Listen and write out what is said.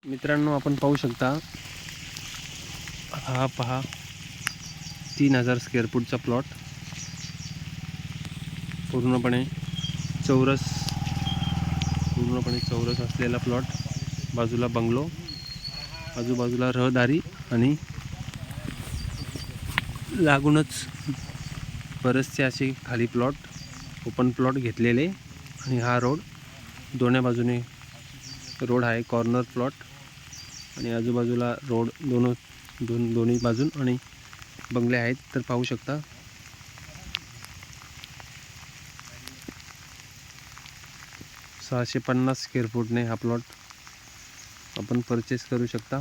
मित्रांनो, आपण पाहू शकता, हा पहा 3000 स्क्वेअर फूटचा प्लॉट, पूर्णपणे चौरस असलेला प्लॉट. बाजूला बंगलो, आजूबाजूला रहदारी आणि लागूनच बरेचसे असे खाली प्लॉट, ओपन प्लॉट घेतलेले. आणि हा रोड, दोन्ही बाजूने रोड आहे, कॉर्नर प्लॉट. आणि आजूबाजूला रोड दोन्ही बाजून आणि बंगले आहेत. तर पाहू शकता, 650 स्क्वेअर फूटने हा प्लॉट आपण परचेस करू शकता.